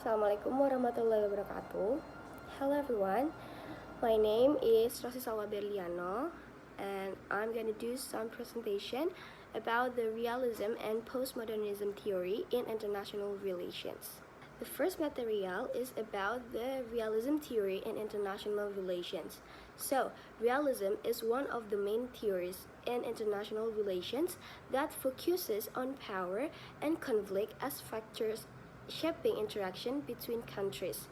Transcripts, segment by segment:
Assalamualaikum warahmatullahi wabarakatuh. Hello everyone, my name is Rossi Salwa Berliano, and I'm going to do some presentation about the realism and postmodernism theory in international relations. The first material is about the realism theory in international relations. So, realism is one of the main theories in international relations that focuses on power and conflict as factors shaping interaction between countries.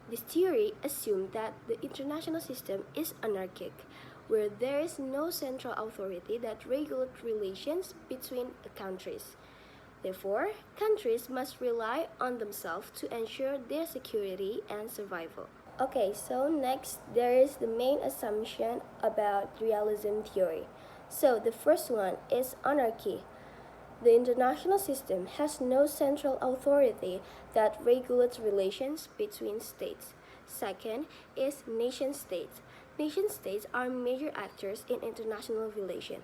This theory assumes that the international system is anarchic, where there is no central authority that regulates relations between countries. Therefore, countries must rely on themselves to ensure their security and survival. Okay, so next there is the main assumption about realism theory. So the first one is anarchy. The international system has no central authority that regulates relations between states. Second is nation states. Nation states are major actors in international relations.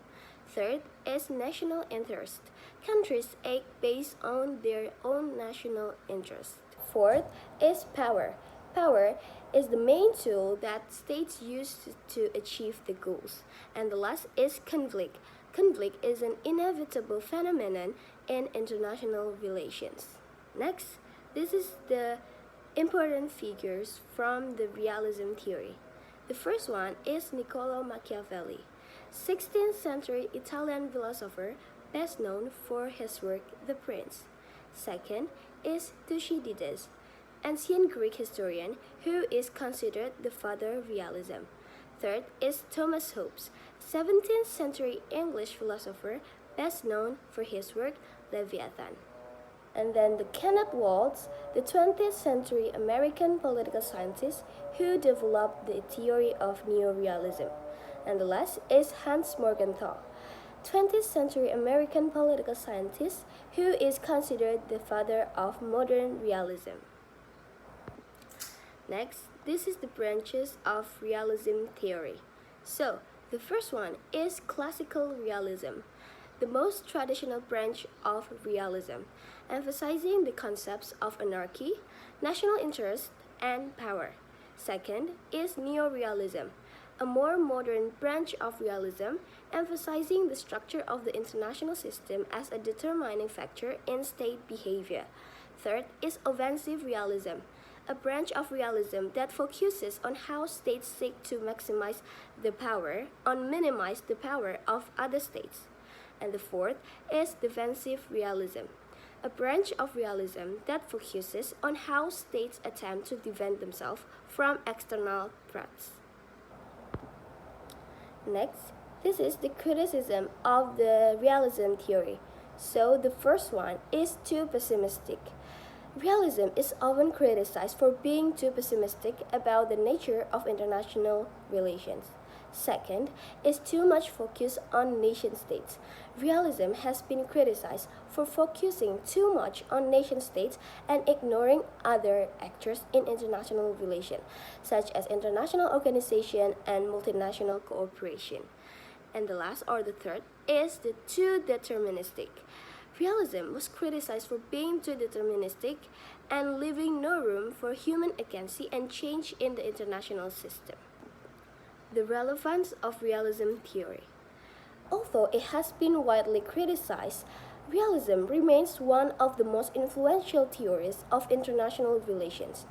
Third is national interest. Countries act based on their own national interest. Fourth is power. Power is the main tool that states use to achieve the goals. And the last is conflict. Conflict is an inevitable phenomenon in international relations. Next, this is the important figures from the realism theory. The first one is Niccolò Machiavelli, 16th century Italian philosopher best known for his work The Prince. Second is Thucydides, ancient Greek historian who is considered the father of realism. Third is Thomas Hobbes, 17th century English philosopher best known for his work Leviathan. And then the Kenneth Waltz, the 20th century American political scientist who developed the theory of neorealism. And the last is Hans Morgenthau, 20th century American political scientist who is considered the father of modern realism. Next, this is the branches of realism theory. So, the first one is classical realism, the most traditional branch of realism, emphasizing the concepts of anarchy, national interest, and power. Second is neorealism, a more modern branch of realism, emphasizing the structure of the international system as a determining factor in state behavior. Third is offensive realism, a branch of realism that focuses on how states seek to minimize the power of other states. And the fourth is defensive realism, a branch of realism that focuses on how states attempt to defend themselves from external threats. Next, this is the criticism of the realism theory. So the first one is too pessimistic. Realism is often criticized for being too pessimistic about the nature of international relations. Second is too much focus on nation-states. Realism has been criticized for focusing too much on nation-states and ignoring other actors in international relations, such as international organization and multinational cooperation. And the last, or the third, is the too deterministic. Realism was criticized for being too deterministic and leaving no room for human agency and change in the international system. The relevance of realism theory. Although it has been widely criticized, realism remains one of the most influential theories of international relations.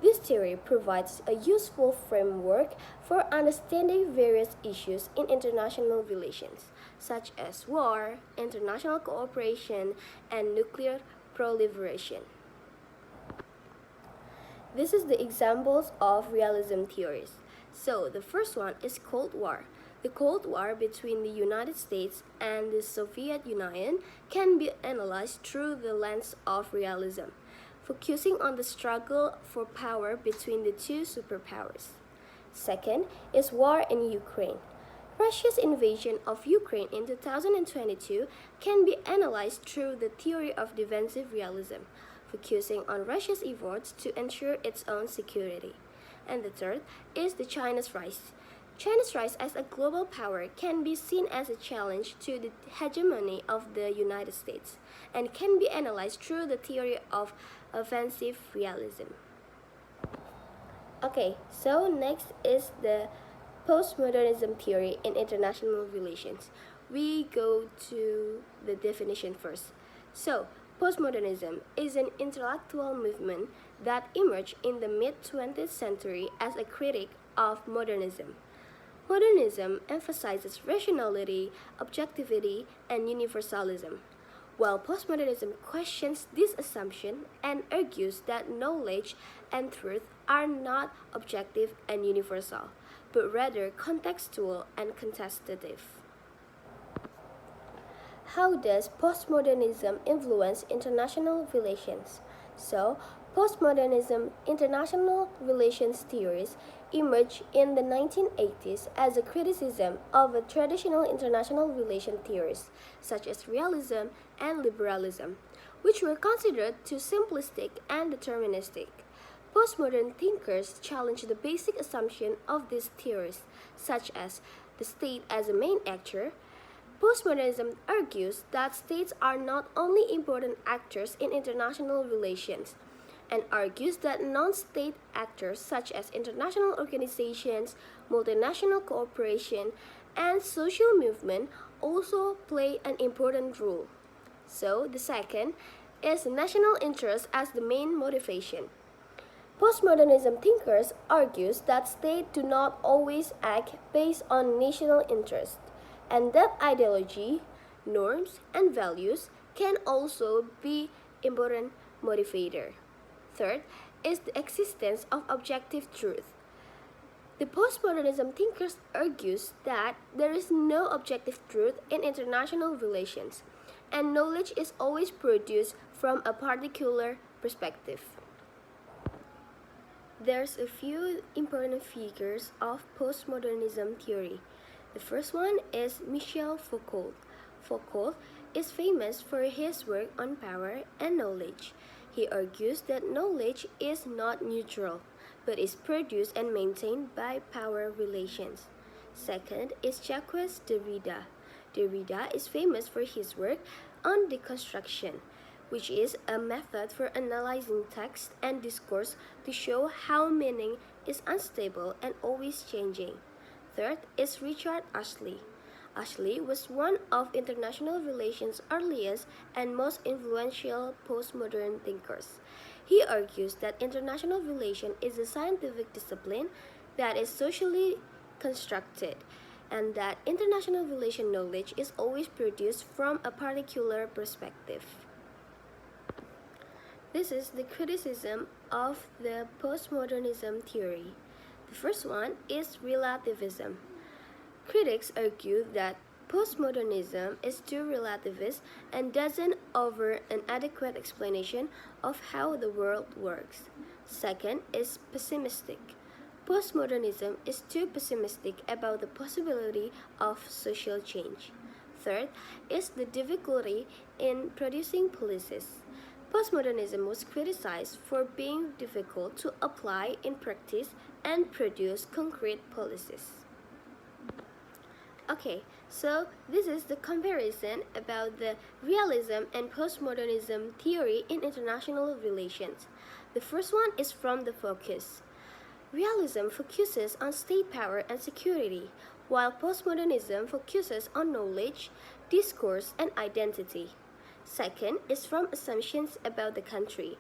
This theory provides a useful framework for understanding various issues in international relations, such as war, international cooperation, and nuclear proliferation. This is the examples of realism theories. So, the first one is Cold War. The Cold War between the United States and the Soviet Union can be analyzed through the lens of realism, focusing on the struggle for power between the two superpowers. Second is war in Ukraine. Russia's invasion of Ukraine in 2022 can be analyzed through the theory of defensive realism, focusing on Russia's efforts to ensure its own security. And the third is the China's rise. China's rise as a global power can be seen as a challenge to the hegemony of the United States and can be analyzed through the theory of offensive realism. Okay, so next is the Post-Modernism theory in international relations. We go to the definition first. So, Postmodernism is an intellectual movement that emerged in the mid-20th century as a critique of modernism. Modernism emphasizes rationality, objectivity, and universalism, while postmodernism questions this assumption and argues that knowledge and truth are not objective and universal, but rather contextual and contestative. How does postmodernism influence international relations? So, postmodernism international relations theories emerged in the 1980s as a criticism of traditional international relation theories such as realism and liberalism, which were considered too simplistic and deterministic. Postmodern thinkers challenge the basic assumption of these theories, such as the state as a main actor. Postmodernism argues that states are not only important actors in international relations, and argues that non-state actors such as international organizations, multinational cooperation, and social movement also play an important role. So, the second is national interest as the main motivation. Postmodernism thinkers argues that states do not always act based on national interest, and that ideology, norms, and values can also be important motivator. Third is the existence of objective truth. The postmodernism thinkers argues that there is no objective truth in international relations, and knowledge is always produced from a particular perspective. There's a few important figures of postmodernism theory. The first one is Michel Foucault. Foucault is famous for his work on power and knowledge. He argues that knowledge is not neutral, but is produced and maintained by power relations. Second is Jacques Derrida. Derrida is famous for his work on deconstruction, which is a method for analyzing text and discourse to show how meaning is unstable and always changing. Third is Richard Ashley. Ashley was one of international relations' earliest and most influential postmodern thinkers. He argues that international relation is a scientific discipline that is socially constructed, and that international relation knowledge is always produced from a particular perspective. This is the criticism of the postmodernism theory. The first one is relativism. Critics argue that postmodernism is too relativist and doesn't offer an adequate explanation of how the world works. Second is pessimistic. Postmodernism is too pessimistic about the possibility of social change. Third is the difficulty in producing policies. Postmodernism was criticized for being difficult to apply in practice and produce concrete policies. Okay, so this is the comparison about the realism and postmodernism theory in international relations. The first one is from the focus. Realism focuses on state power and security, while postmodernism focuses on knowledge, discourse, and identity. Second is from assumptions about the country.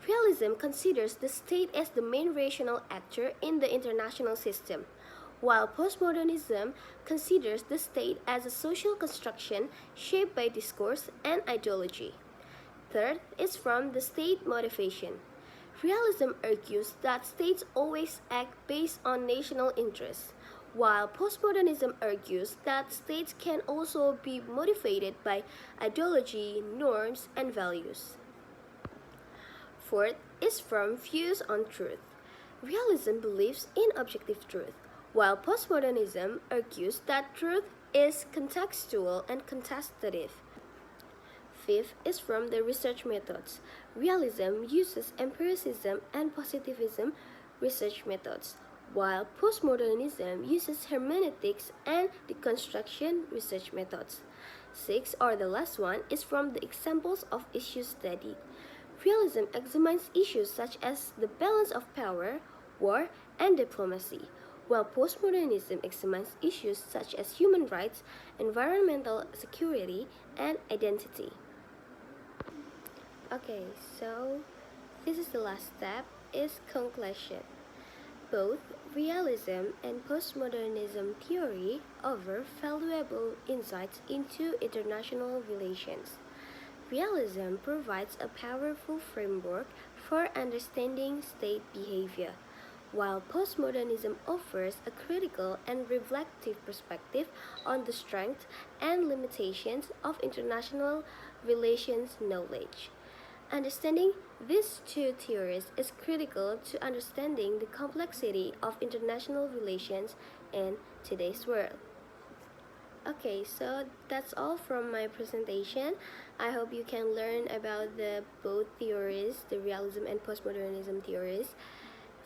Realism considers the state as the main rational actor in the international system, while postmodernism considers the state as a social construction shaped by discourse and ideology. Third is from the state motivation. Realism argues that states always act based on national interests, while postmodernism argues that states can also be motivated by ideology, norms, and values. Fourth is from views on truth. Realism believes in objective truth, while postmodernism argues that truth is contextual and contestative. Fifth is from the research methods. Realism uses empiricism and positivism research methods, while postmodernism uses hermeneutics and deconstruction research methods. 6, or the last one, is from the examples of issues studied. Realism examines issues such as the balance of power, war, and diplomacy, while postmodernism examines issues such as human rights, environmental security, and identity. Okay, so this is the last step, is conclusion. Both realism and postmodernism theory offer valuable insights into international relations. Realism provides a powerful framework for understanding state behavior, while postmodernism offers a critical and reflective perspective on the strengths and limitations of international relations knowledge. Understanding these two theories is critical to understanding the complexity of international relations in today's world. Okay, so that's all from my presentation. I hope you can learn about the both theories, the realism and postmodernism theories,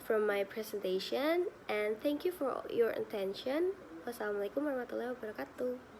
from my presentation. And thank you for your attention. Wassalamualaikum warahmatullahi wabarakatuh.